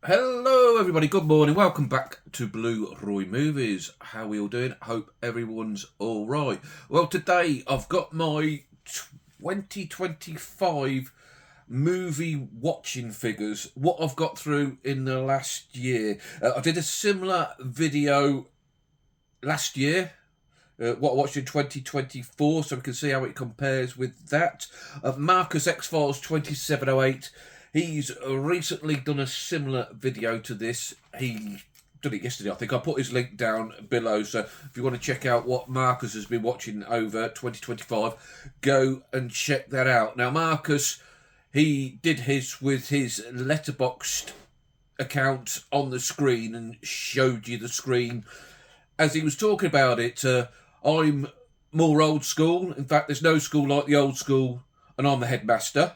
Hello everybody, good morning, welcome back to Blu-Roy Movies. How are we all doing? Hope everyone's alright. Well, today I've got my 2025 movie watching figures, what I've got through in the last year. I did a similar video last year, what I watched in 2024, so we can see how it compares with that. Marcus X-Files 2708. He's recently done a similar video to this. He did it yesterday, I think. I put his link down below, so if you want to check out what Marcus has been watching over 2025, go and check that out. Now, Marcus, he did his with his Letterboxd account on the screen and showed you the screen as he was talking about it. I'm more old school. In fact, there's no school like the old school, and I'm the headmaster.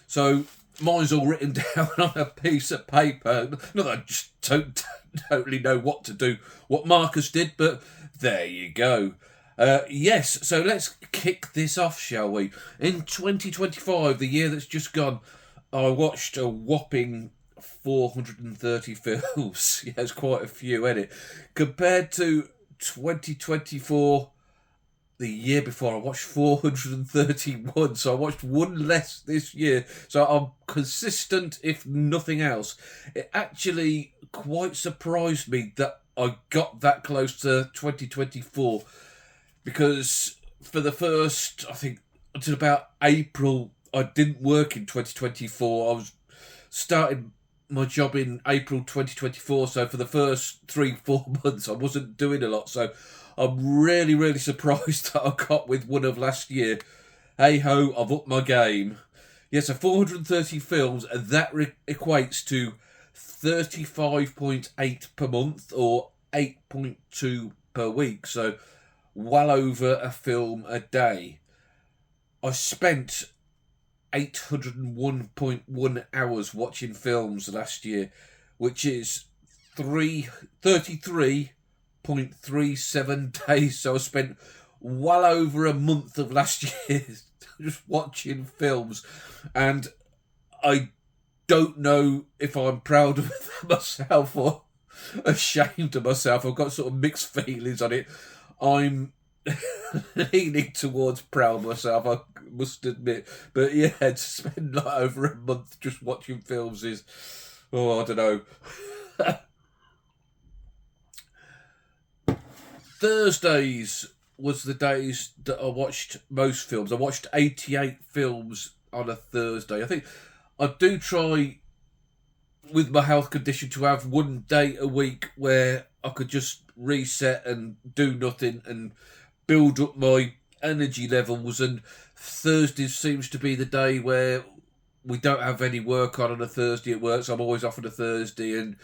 So mine's all written down on a piece of paper. Not that I just don't totally know what to do, what Marcus did, but there you go. Yes, so let's kick this off, shall we? In 2025, the year that's just gone, I watched a whopping 430 films. Yeah, it's quite a few, isn't it? Compared to 2024, the year before, I watched 431, so I watched one less this year. So I'm consistent, if nothing else. It actually quite surprised me that I got that close to 2024, because for the first, I think, until about April, I didn't work in 2024. I was starting my job in April 2024, so for the first 3-4 months I wasn't doing a lot, so I'm really surprised that I got with one of last year. Hey ho, I've upped my game. Yeah, so 430 films, and that equates to 35.8 per month, or 8.2 per week, so well over a film a day. I spent 801.1 hours watching films last year, which is 33.37 days. So I spent well over a month of last year just watching films, and I don't know if I'm proud of myself or ashamed of myself. I've got sort of mixed feelings on it. I'm leaning towards proud of myself, I must admit. But yeah, to spend like over a month just watching films is, I don't know. Thursdays was the days that I watched most films. I watched 88 films on a Thursday. I think I do try, with my health condition, to have one day a week where I could just reset and do nothing and build up my energy levels, and Thursday seems to be the day where we don't have any work on a Thursday at work, so I'm always off on a Thursday, and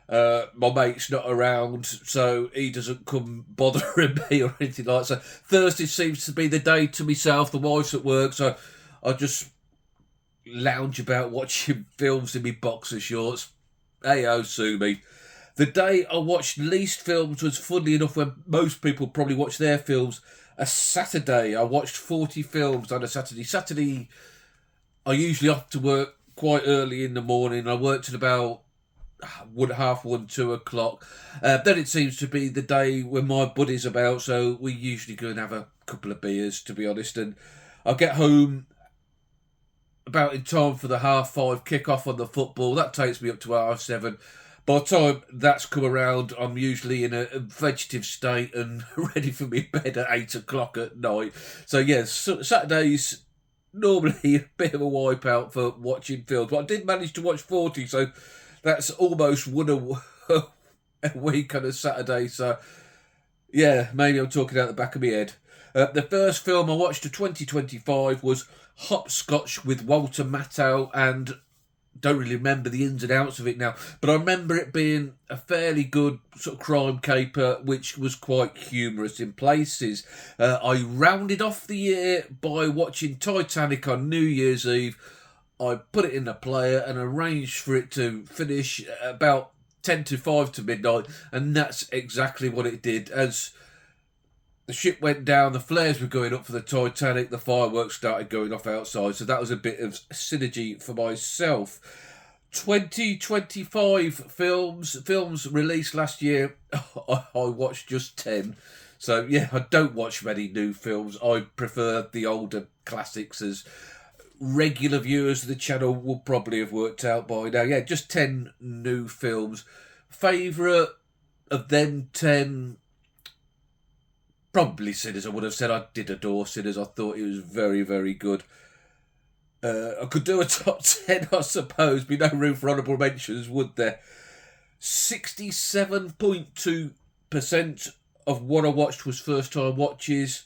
my mate's not around, so he doesn't come bothering me or anything like that. So Thursday seems to be the day to myself. The wife's at work, so I just lounge about watching films in my boxer shorts. Hey-oh, sue me. The day I watched least films was, funnily enough, when most people probably watch their films, a Saturday. I watched 40 films on a Saturday. I usually off to work quite early in the morning. I worked at about 1:30, 2 o'clock. Then it seems to be the day when my buddy's about, so we usually go and have a couple of beers, to be honest. And I get home about in time for the 5:30 kick-off on the football. That takes me up to 7:30. By the time that's come around, I'm usually in a vegetative state and ready for me bed at 8 o'clock at night. So yes, Saturdays normally a bit of a wipeout for watching films. But I did manage to watch 40, so that's almost one a week on a Saturday. So yeah, maybe I'm talking out the back of my head. The first film I watched of 2025 was Hopscotch with Walter Matthau, and don't really remember the ins and outs of it now, but I remember it being a fairly good sort of crime caper, which was quite humorous in places. I rounded off the year by watching Titanic on New Year's Eve. I put it in the player and arranged for it to finish about 10 to 5 to midnight, and that's exactly what it did. As the ship went down, the flares were going up for the Titanic, the fireworks started going off outside, so that was a bit of synergy for myself. 2025 films released last year. I watched just 10. So yeah, I don't watch many new films. I prefer the older classics, as regular viewers of the channel will probably have worked out by now. Yeah, just 10 new films. Favourite of them 10, probably Sinners. I would have said I did adore Sinners. I thought it was very, very good. I could do a top 10, I suppose. Be no room for honourable mentions, would there? 67.2% of what I watched was first time watches,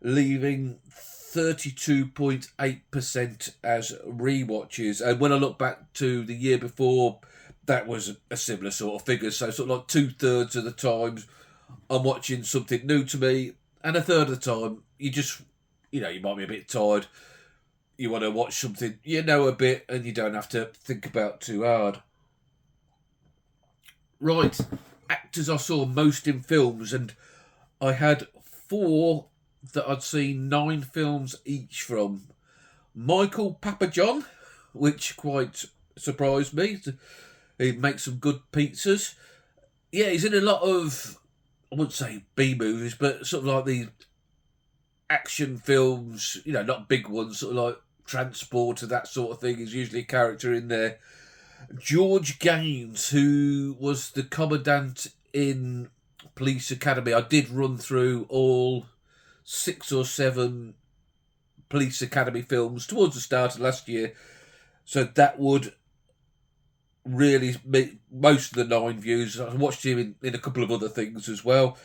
leaving 32.8% as rewatches. And when I look back to the year before, that was a similar sort of figure. So sort of like 2/3 of the times I'm watching something new to me, and a third of the time you just, you might be a bit tired. You want to watch something you know a bit and you don't have to think about too hard. Right, actors I saw most in films, and I had 4 that I'd seen 9 films each from. Michael Papajohn, which quite surprised me. He makes some good pizzas. Yeah, he's in a lot of, I wouldn't say B movies, but sort of like the action films, not big ones, sort of like Transporter, that sort of thing. Is usually a character in there. George Gaines, who was the commandant in Police Academy. I did run through all 6 or 7 Police Academy films towards the start of last year, so that would really make most of the 9 views. I watched him in a couple of other things as well.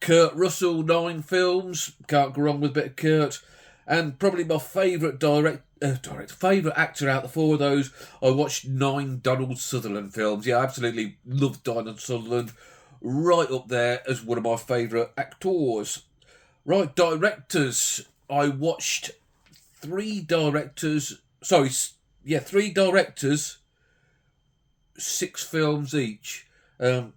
Kurt Russell, 9 films. Can't go wrong with a bit of Kurt. And probably my favourite favourite actor out of the 4 of those, I watched 9 Donald Sutherland films. Yeah, I absolutely loved Donald Sutherland. Right up there as one of my favourite actors. Right, directors. I watched 3 directors. 3 directors, 6 films each. Friend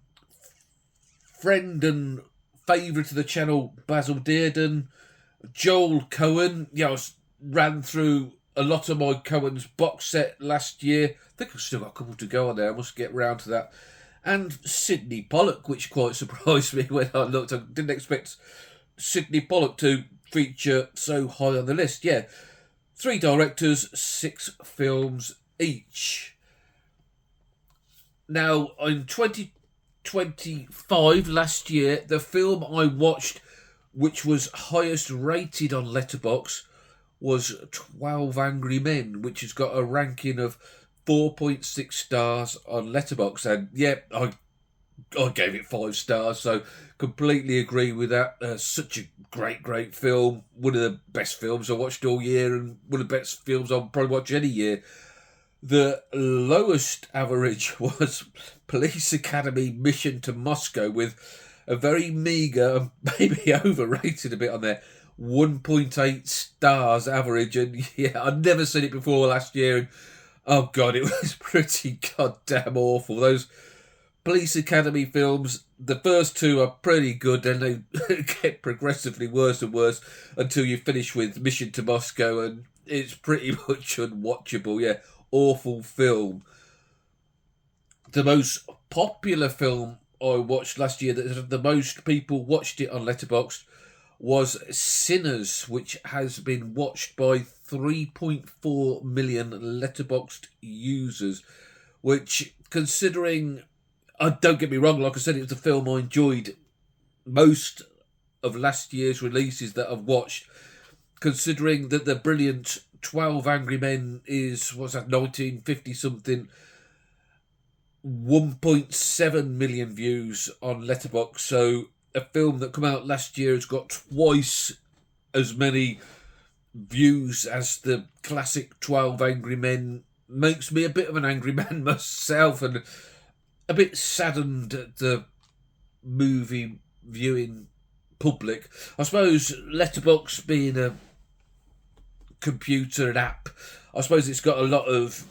and favourite of the channel, Basil Dearden. Joel Cohen. Yeah, I ran through a lot of my Cohen's box set last year. I think I've still got a couple to go on there. I must get round to that. And Sidney Pollock, which quite surprised me when I looked. I didn't expect Sidney Pollock to feature so high on the list. Yeah, 3 directors, 6 films each. Now, in 2025, last year, the film I watched, which was highest rated on Letterboxd, was 12 Angry Men, which has got a ranking of 4.6 stars on Letterboxd. And yeah, I gave it 5 stars, so completely agree with that. Such a great film. One of the best films I watched all year, and one of the best films I'll probably watch any year. The lowest average was Police Academy Mission to Moscow, with a very meagre, maybe overrated a bit on there, 1.8 stars average. And yeah, I'd never seen it before last year, and oh god, it was pretty goddamn awful. Those Police Academy films, the first 2 are pretty good, then they get progressively worse and worse until you finish with Mission to Moscow, and it's pretty much unwatchable. Yeah, awful film. The most popular film I watched last year, that the most people watched it on Letterboxd, was Sinners, which has been watched by 3.4 million Letterboxd users, which, considering, don't get me wrong, like I said, it was a film I enjoyed most of last year's releases that I've watched, considering that the brilliant 12 Angry Men is, 1950 something, 1.7 million views on Letterboxd. So a film that came out last year has got twice as many views as the classic 12 Angry Men. Makes me a bit of an angry man myself, and a bit saddened at the movie viewing public. I suppose Letterboxd being a computer and app, I suppose it's got a lot of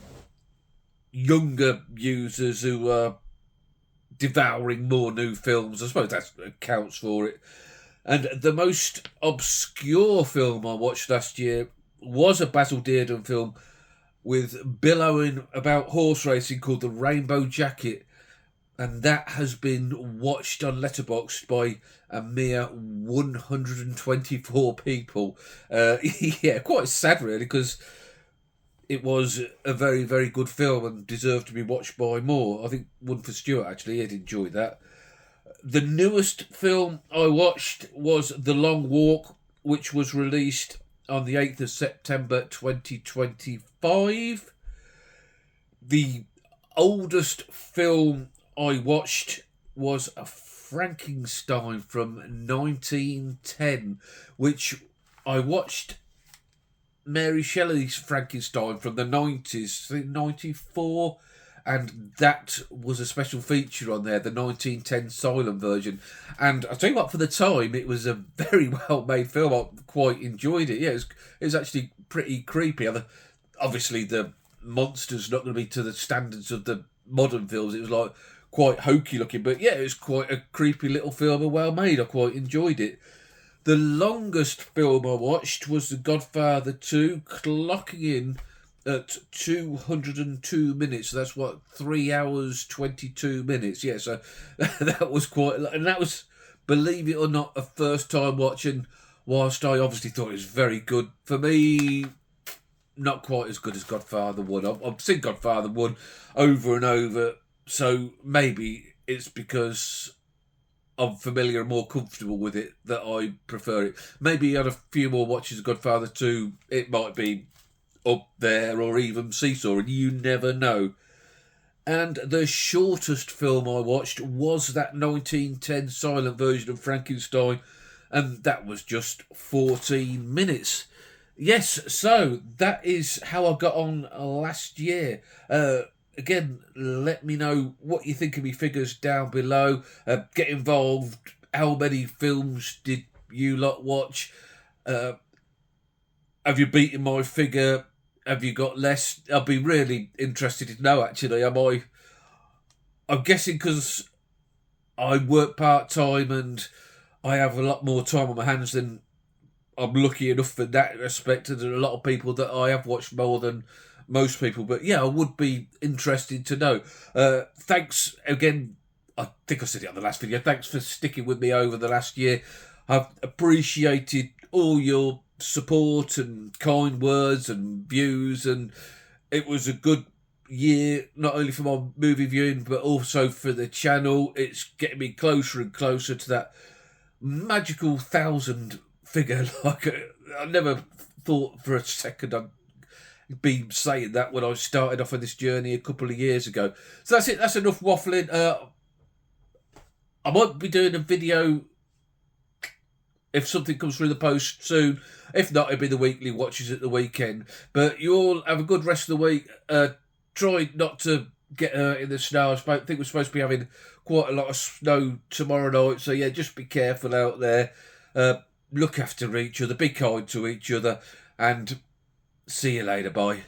younger users who are devouring more new films. I suppose that accounts for it. And the most obscure film I watched last year was a Basil Dearden film, with billowing about horse racing called The Rainbow Jacket, and that has been watched on Letterboxd by a mere 124 people. Yeah, quite sad really, because it was a very, very good film and deserved to be watched by more. I think one for Stuart, actually. He'd enjoyed that. The newest film I watched was The Long Walk, which was released on the 8th of September 2025. The oldest film I watched was a Frankenstein from 1910, which I watched Mary Shelley's Frankenstein from the 90s, I think 94, and that was a special feature on there, the 1910 silent version. And I'll tell you what, for the time, it was a very well-made film. I quite enjoyed it. Yeah, it was actually pretty creepy. Obviously, the monster's not going to be to the standards of the modern films. It was like quite hokey looking, but yeah, it was quite a creepy little film and well-made. I quite enjoyed it. The longest film I watched was The Godfather 2, clocking in at 202 minutes. So that's what, 3 hours, 22 minutes. Yeah, so that was quite... And that was, believe it or not, a first time watching, whilst I obviously thought it was very good. For me, not quite as good as Godfather 1. I've seen Godfather 1 over and over, so maybe it's because I'm familiar and more comfortable with it that I prefer it. Maybe on a few more watches of Godfather 2, it might be up there or even seesaw, and you never know. And the shortest film I watched was that 1910 silent version of Frankenstein, and that was just 14 minutes. Yes, so that is how I got on last year. Again, let me know what you think of me figures down below. Get involved. How many films did you lot watch? Have you beaten my figure? Have you got less? I'll be really interested to know, actually. I'm guessing because I work part-time and I have a lot more time on my hands than I'm lucky enough for that respect. And there are a lot of people that I have watched more than most people. But yeah, I would be interested to know. Thanks again. I think I said it on the last video. Thanks for sticking with me over the last year. I've appreciated all your support and kind words and views, and it was a good year, not only for my movie viewing but also for the channel. It's getting me closer and closer to that magical 1,000 figure. Like, I never thought for a second I'd be saying that when I started off on this journey a couple of years ago. So that's it. That's enough waffling. I might be doing a video if something comes through the post soon. If not, it'll be the weekly watches at the weekend. But you all have a good rest of the week. Try not to get hurt in the snow. I think we're supposed to be having quite a lot of snow tomorrow night. So yeah, just be careful out there. Look after each other. Be kind to each other. And see you later. Bye.